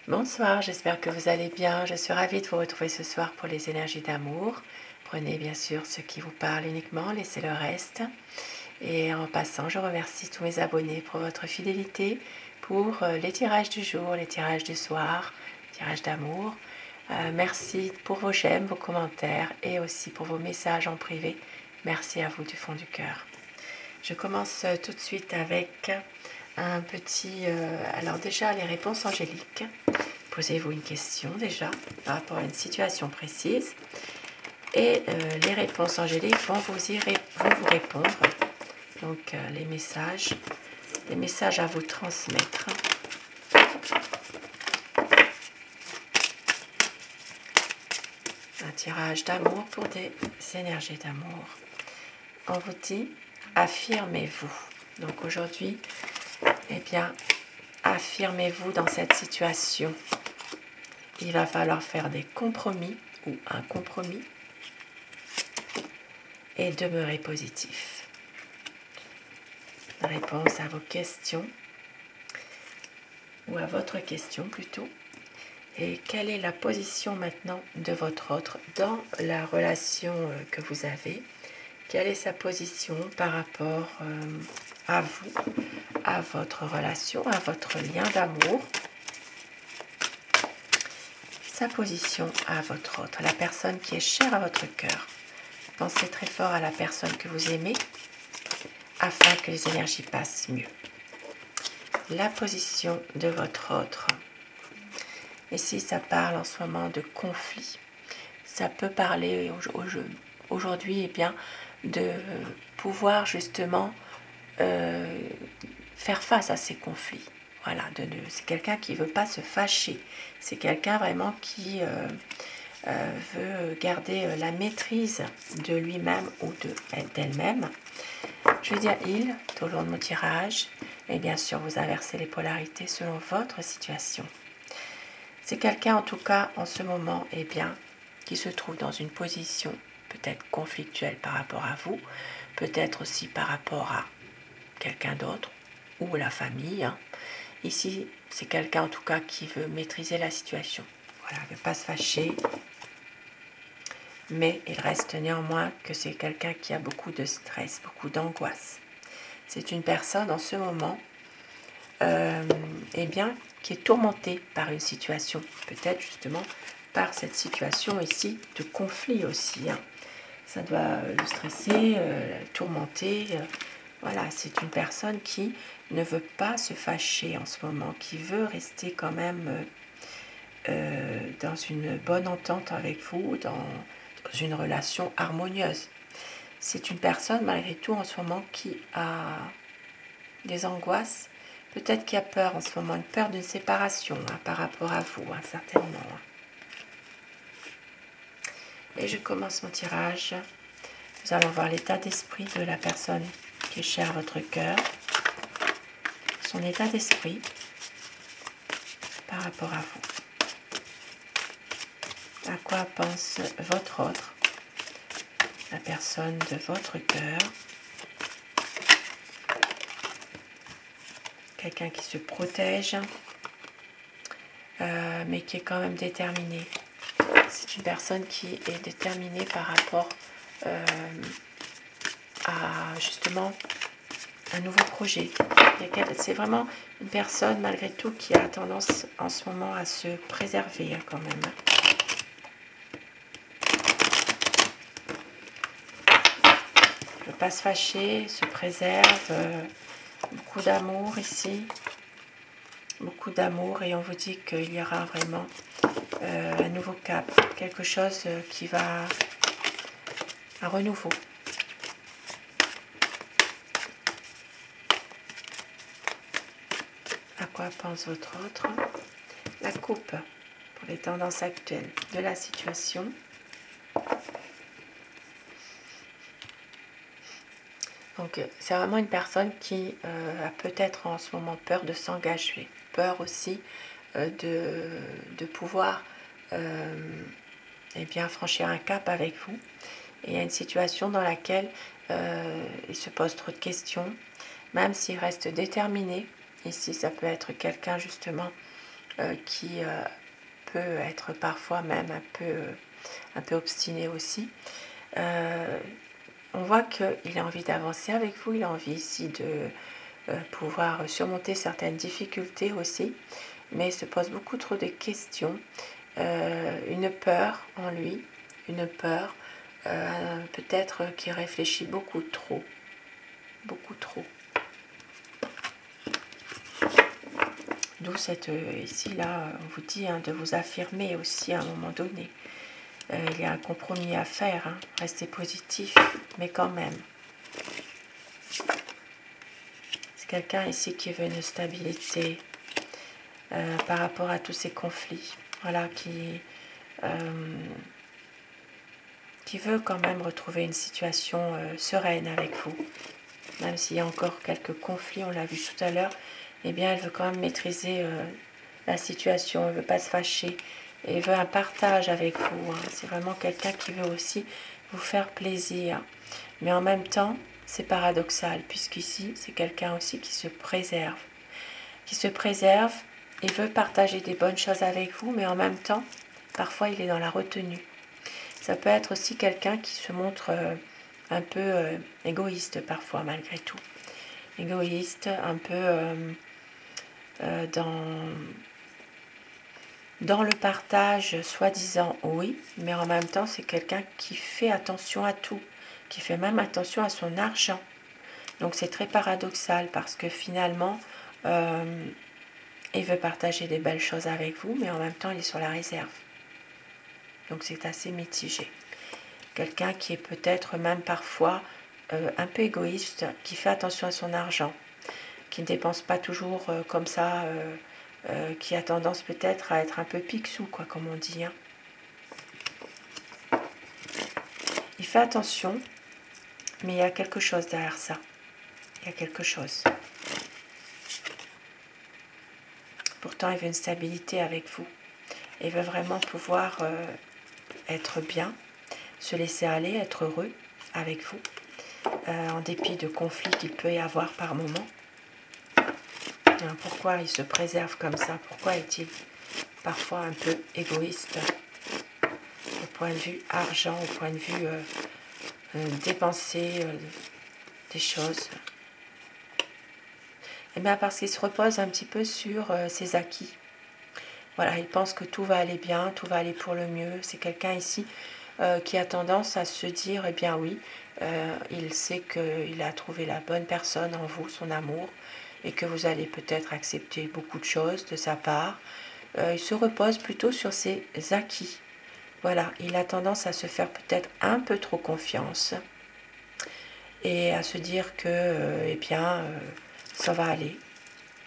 Bonsoir, j'espère que vous allez bien. Je suis ravie de vous retrouver ce soir pour les énergies d'amour. Prenez bien sûr ce qui vous parle uniquement, laissez le reste. Et en passant, je remercie tous mes abonnés pour votre fidélité, pour les tirages du jour, les tirages du soir, les tirages d'amour. Merci pour vos j'aime, vos commentaires et aussi pour vos messages en privé. Merci à vous du fond du cœur. Je commence tout de suite avec un petit... alors déjà, les réponses angéliques. Posez-vous une question déjà par rapport à une situation précise. Et les réponses angéliques vont vous répondre. Donc les messages à vous transmettre. Un tirage d'amour pour des énergies d'amour. On vous dit, affirmez-vous. Donc aujourd'hui, eh bien, affirmez-vous dans cette situation. Il va falloir faire des compromis ou un compromis et demeurer positif. Réponse à vos questions ou à votre question plutôt. Et quelle est la position maintenant de votre autre dans la relation que vous avez? Quelle est sa position par rapport à vous, à votre relation, à votre lien d'amour? Sa position à votre autre, la personne qui est chère à votre cœur. Pensez très fort à la personne que vous aimez afin que les énergies passent mieux. La position de votre autre. Et si ça parle en ce moment de conflit, ça peut parler aujourd'hui bien, de pouvoir justement faire face à ces conflits. Voilà, c'est quelqu'un qui ne veut pas se fâcher. C'est quelqu'un vraiment qui veut garder la maîtrise de lui-même ou d'elle-même. Je vais dire il tout au long de mon tirage. Et bien sûr, vous inversez les polarités selon votre situation. C'est quelqu'un en tout cas en ce moment bien, qui se trouve dans une position peut-être conflictuelle par rapport à vous, peut-être aussi par rapport à quelqu'un d'autre ou la famille. Ici, c'est quelqu'un en tout cas qui veut maîtriser la situation. Voilà, il ne veut pas se fâcher. Mais il reste néanmoins que c'est quelqu'un qui a beaucoup de stress, beaucoup d'angoisse. C'est une personne en ce moment bien, qui est tourmentée par une situation, peut-être justement par cette situation ici de conflit aussi. Ça doit le stresser, le tourmenter. Voilà, c'est une personne qui ne veut pas se fâcher en ce moment, qui veut rester quand même dans une bonne entente avec vous, dans une relation harmonieuse. C'est une personne malgré tout en ce moment qui a des angoisses, peut-être qui a peur en ce moment, une peur d'une séparation par rapport à vous, certainement. Et je commence mon tirage. Nous allons voir l'état d'esprit de la personne qui est chère à votre cœur, son état d'esprit par rapport à vous. À quoi pense votre autre, la personne de votre cœur? Quelqu'un qui se protège, mais qui est quand même déterminé. C'est une personne qui est déterminée par rapport à justement un nouveau projet. C'est vraiment une personne malgré tout qui a tendance en ce moment à se préserver quand même. Ne veut pas se fâcher, se préserve. Beaucoup d'amour ici. Beaucoup d'amour et on vous dit qu'il y aura vraiment un nouveau cap. Quelque chose qui va... un renouveau. À quoi pense votre autre? La coupe pour les tendances actuelles de la situation. Donc c'est vraiment une personne qui a peut-être en ce moment peur de s'engager, peur aussi de pouvoir bien franchir un cap avec vous. Et il y a une situation dans laquelle il se pose trop de questions, même s'il reste déterminé. Ici, ça peut être quelqu'un justement qui peut être parfois même un peu obstiné aussi. On voit qu'il a envie d'avancer avec vous, il a envie ici de pouvoir surmonter certaines difficultés aussi, mais il se pose beaucoup trop de questions, une peur en lui, une peur, peut-être qu'il réfléchit beaucoup trop, beaucoup trop. D'où cette, ici, là, on vous dit de vous affirmer aussi à un moment donné. Il y a un compromis à faire, restez positif, mais quand même. C'est quelqu'un ici qui veut une stabilité par rapport à tous ces conflits. Voilà, qui veut quand même retrouver une situation sereine avec vous. Même s'il y a encore quelques conflits, on l'a vu tout à l'heure, eh bien elle veut quand même maîtriser la situation, elle ne veut pas se fâcher, et elle veut un partage avec vous. C'est vraiment quelqu'un qui veut aussi vous faire plaisir. Mais en même temps, c'est paradoxal, puisqu'ici, c'est quelqu'un aussi qui se préserve. Il veut partager des bonnes choses avec vous, mais en même temps, parfois il est dans la retenue. Ça peut être aussi quelqu'un qui se montre un peu égoïste parfois, malgré tout. Égoïste, un peu dans le partage, soi-disant, oui, mais en même temps, c'est quelqu'un qui fait attention à tout, qui fait même attention à son argent. Donc c'est très paradoxal parce que finalement, il veut partager des belles choses avec vous, mais en même temps, il est sur la réserve. Donc c'est assez mitigé. Quelqu'un qui est peut-être même parfois un peu égoïste, qui fait attention à son argent, qui ne dépense pas toujours comme ça, qui a tendance peut-être à être un peu picsou, quoi, comme on dit. Il fait attention, mais il y a quelque chose derrière ça. Il y a quelque chose. Pourtant, il veut une stabilité avec vous. Il veut vraiment pouvoir être bien, se laisser aller, être heureux avec vous, en dépit de conflits qu'il peut y avoir par moment. Alors, pourquoi il se préserve comme ça? Pourquoi est-il parfois un peu égoïste au point de vue argent, au point de vue dépenser des choses? Eh bien parce qu'il se repose un petit peu sur ses acquis. Voilà, il pense que tout va aller bien, tout va aller pour le mieux. C'est quelqu'un ici qui a tendance à se dire, eh bien oui, il sait qu'il a trouvé la bonne personne en vous, son amour, et que vous allez peut-être accepter beaucoup de choses de sa part. Il se repose plutôt sur ses acquis. Voilà, il a tendance à se faire peut-être un peu trop confiance et à se dire que, eh bien, ça va aller.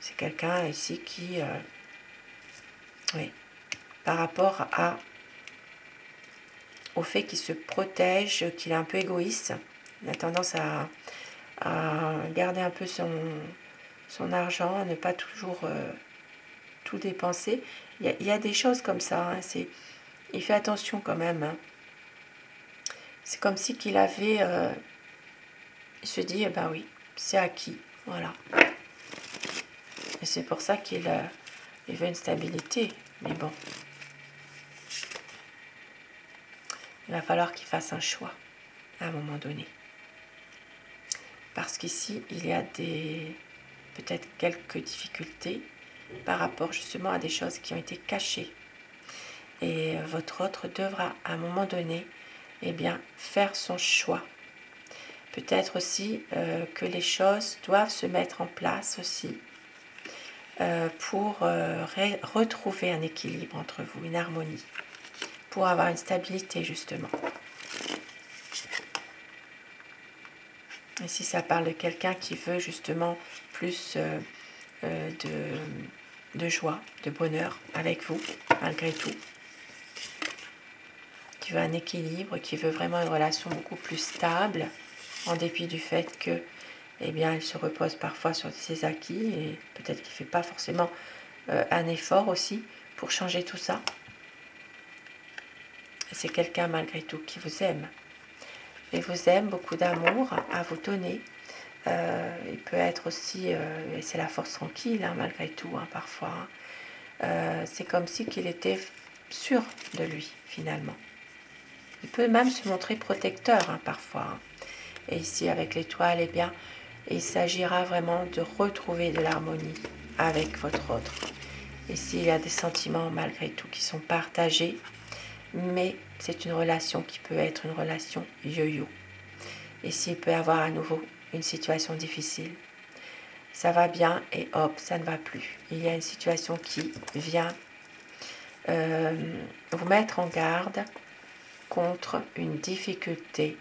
C'est quelqu'un ici qui, oui, par rapport au fait qu'il se protège, qu'il est un peu égoïste, il a tendance à garder un peu son argent, à ne pas toujours tout dépenser. Il y a des choses comme ça, il fait attention quand même. C'est comme si qu'il avait, il se dit, eh ben oui, c'est acquis, voilà. Et c'est pour ça qu'il veut une stabilité, mais bon. Il va falloir qu'il fasse un choix à un moment donné. Parce qu'ici, il y a peut-être quelques difficultés par rapport justement à des choses qui ont été cachées. Et votre autre devra à un moment donné, eh bien, faire son choix. Peut-être aussi que les choses doivent se mettre en place aussi pour retrouver un équilibre entre vous, une harmonie, pour avoir une stabilité justement. Ici, ça parle de quelqu'un qui veut justement plus de joie, de bonheur avec vous, malgré tout. Qui veut un équilibre, qui veut vraiment une relation beaucoup plus stable, en dépit du fait que, eh bien, il se repose parfois sur ses acquis et peut-être qu'il ne fait pas forcément un effort aussi pour changer tout ça. C'est quelqu'un malgré tout qui vous aime. Il vous aime, beaucoup d'amour à vous donner. Il peut être aussi, et c'est la force tranquille malgré tout, parfois, c'est comme si qu'il était sûr de lui, finalement. Il peut même se montrer protecteur, hein, parfois. Hein. Et ici, avec l'étoile, eh bien, il s'agira vraiment de retrouver de l'harmonie avec votre autre. Ici, il y a des sentiments, malgré tout, qui sont partagés, mais c'est une relation qui peut être une relation yo-yo. Ici, il peut y avoir à nouveau une situation difficile. Ça va bien et hop, ça ne va plus. Il y a une situation qui vient vous mettre en garde contre une difficulté,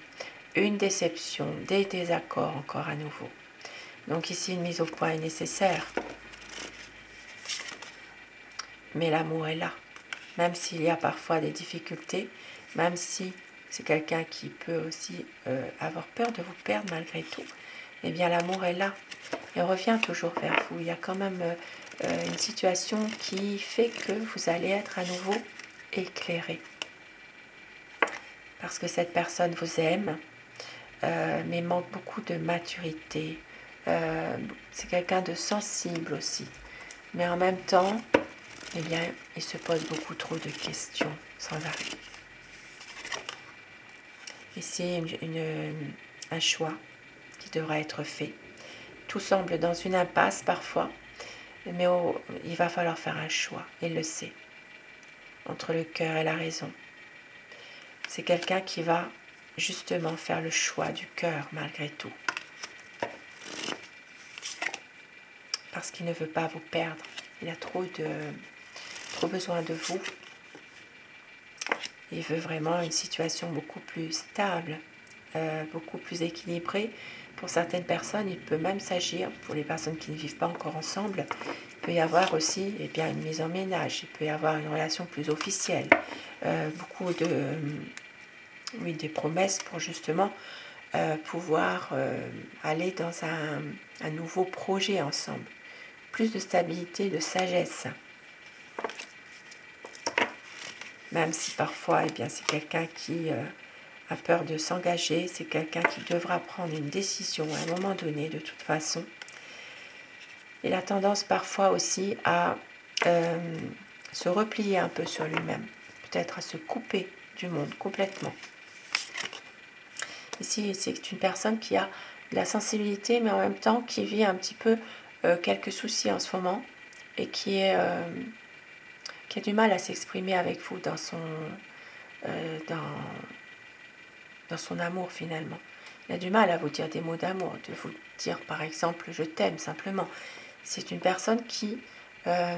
une déception, des désaccords encore à nouveau. Donc ici, une mise au point est nécessaire. Mais l'amour est là. Même s'il y a parfois des difficultés, même si c'est quelqu'un qui peut aussi avoir peur de vous perdre malgré tout, eh bien l'amour est là. Et revient toujours vers vous. Il y a quand même une situation qui fait que vous allez être à nouveau éclairé. Parce que cette personne vous aime, mais manque beaucoup de maturité. C'est quelqu'un de sensible aussi. Mais en même temps, eh bien, il se pose beaucoup trop de questions sans arrêt. Ici, un choix qui devra être fait. Tout semble dans une impasse parfois, mais il va falloir faire un choix, il le sait, entre le cœur et la raison. C'est quelqu'un qui va justement faire le choix du cœur malgré tout. Parce qu'il ne veut pas vous perdre. Il a trop besoin de vous. Il veut vraiment une situation beaucoup plus stable, beaucoup plus équilibrée. Pour certaines personnes, il peut même s'agir, pour les personnes qui ne vivent pas encore ensemble, il peut y avoir aussi une mise en ménage, il peut y avoir une relation plus officielle, beaucoup des promesses pour justement pouvoir aller dans un nouveau projet ensemble. Plus de stabilité, de sagesse. Même si parfois, c'est quelqu'un qui a peur de s'engager, c'est quelqu'un qui devra prendre une décision à un moment donné, de toute façon. Il a tendance parfois aussi à se replier un peu sur lui-même, peut-être à se couper du monde complètement. Ici, c'est une personne qui a de la sensibilité, mais en même temps qui vit un petit peu quelques soucis en ce moment et qui a du mal à s'exprimer avec vous dans son amour finalement. Il a du mal à vous dire des mots d'amour, de vous dire par exemple je t'aime simplement. C'est une personne qui a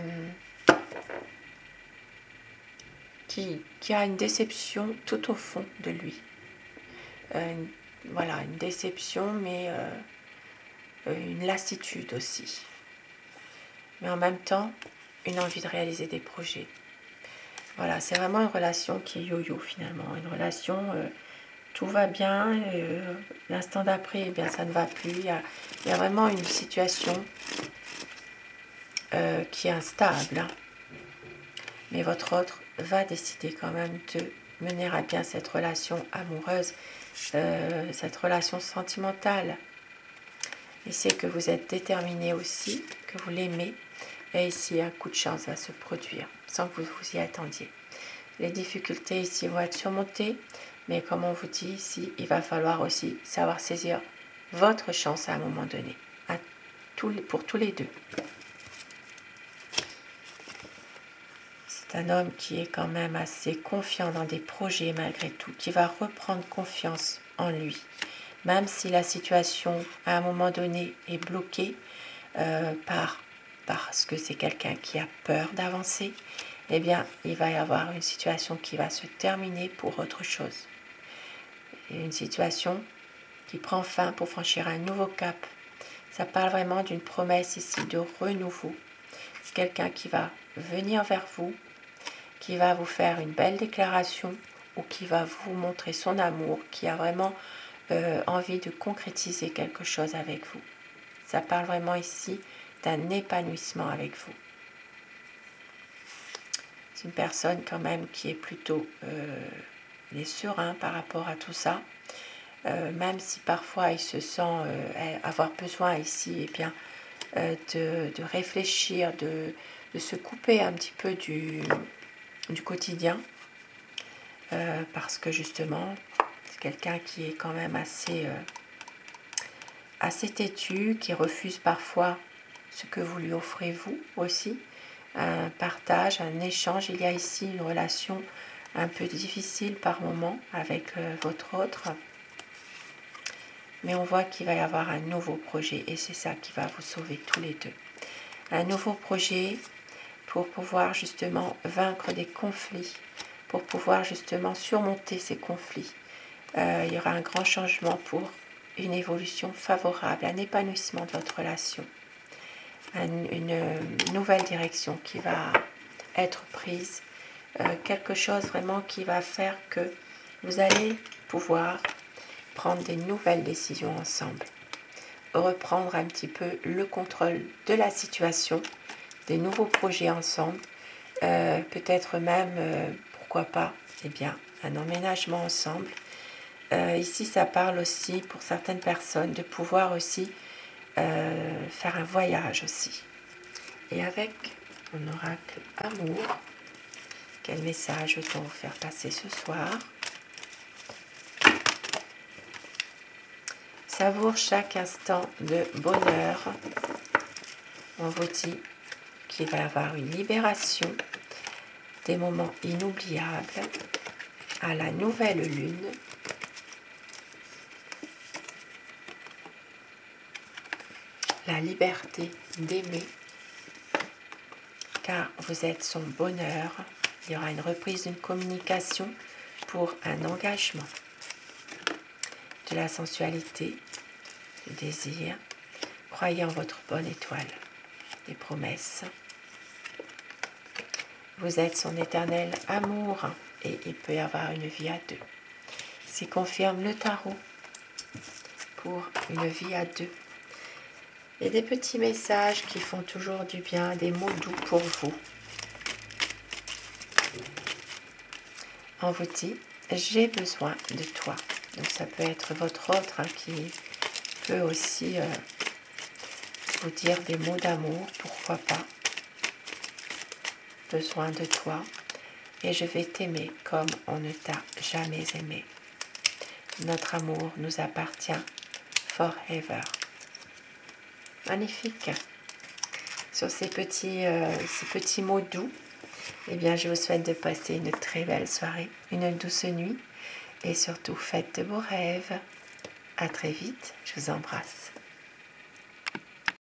une déception tout au fond de lui. Une déception, mais une lassitude aussi. Mais en même temps, une envie de réaliser des projets. Voilà, c'est vraiment une relation qui est yo-yo finalement. Une relation, tout va bien, l'instant d'après, ça ne va plus. Il y a vraiment une situation qui est instable. Hein. Mais votre autre va décider quand même de mener à bien cette relation amoureuse, cette relation sentimentale. Il sait que vous êtes déterminé aussi, que vous l'aimez. Et ici, un coup de chance va se produire, sans que vous vous y attendiez. Les difficultés ici vont être surmontées, mais comme on vous dit ici, il va falloir aussi savoir saisir votre chance à un moment donné, pour tous les deux. C'est un homme qui est quand même assez confiant dans des projets malgré tout, qui va reprendre confiance en lui. Même si la situation, à un moment donné, est bloquée parce que c'est quelqu'un qui a peur d'avancer, eh bien, il va y avoir une situation qui va se terminer pour autre chose. Et une situation qui prend fin pour franchir un nouveau cap. Ça parle vraiment d'une promesse ici de renouveau. C'est quelqu'un qui va venir vers vous, qui va vous faire une belle déclaration ou qui va vous montrer son amour, qui a vraiment envie de concrétiser quelque chose avec vous. Ça parle vraiment ici d'un épanouissement avec vous. C'est une personne quand même qui est plutôt serein par rapport à tout ça, même si parfois il se sent avoir besoin ici de réfléchir, de se couper un petit peu du quotidien, parce que justement, c'est quelqu'un qui est quand même assez têtu, qui refuse parfois ce que vous lui offrez vous aussi, un partage, un échange. Il y a ici une relation un peu difficile par moment avec votre autre, mais on voit qu'il va y avoir un nouveau projet et c'est ça qui va vous sauver tous les deux. Un nouveau projet pour pouvoir justement vaincre des conflits, pour pouvoir justement surmonter ces conflits. Il y aura un grand changement pour une évolution favorable, un épanouissement de votre relation, une nouvelle direction qui va être prise, quelque chose vraiment qui va faire que vous allez pouvoir prendre des nouvelles décisions ensemble, reprendre un petit peu le contrôle de la situation, des nouveaux projets ensemble, peut-être même, pourquoi pas, eh bien, un emménagement ensemble. Ici, ça parle aussi pour certaines personnes de pouvoir aussi faire un voyage aussi. Et avec mon oracle amour, quel message veut-on vous faire passer ce soir? Savoure chaque instant de bonheur. On vous dit qu'il va y avoir une libération, des moments inoubliables à la nouvelle lune. La liberté d'aimer, car vous êtes son bonheur. Il y aura une reprise d'une communication pour un engagement, de la sensualité, du désir. Croyez en votre bonne étoile, des promesses. Vous êtes son éternel amour et il peut y avoir une vie à deux. C'est confirme le tarot pour une vie à deux. Et des petits messages qui font toujours du bien, des mots doux pour vous. On vous dit, j'ai besoin de toi. Donc ça peut être votre autre qui peut aussi vous dire des mots d'amour, pourquoi pas. Besoin de toi et je vais t'aimer comme on ne t'a jamais aimé. Notre amour nous appartient forever. Magnifique. Sur ces petits mots doux, eh bien, je vous souhaite de passer une très belle soirée, une douce nuit et surtout faites de beaux rêves. À très vite, je vous embrasse.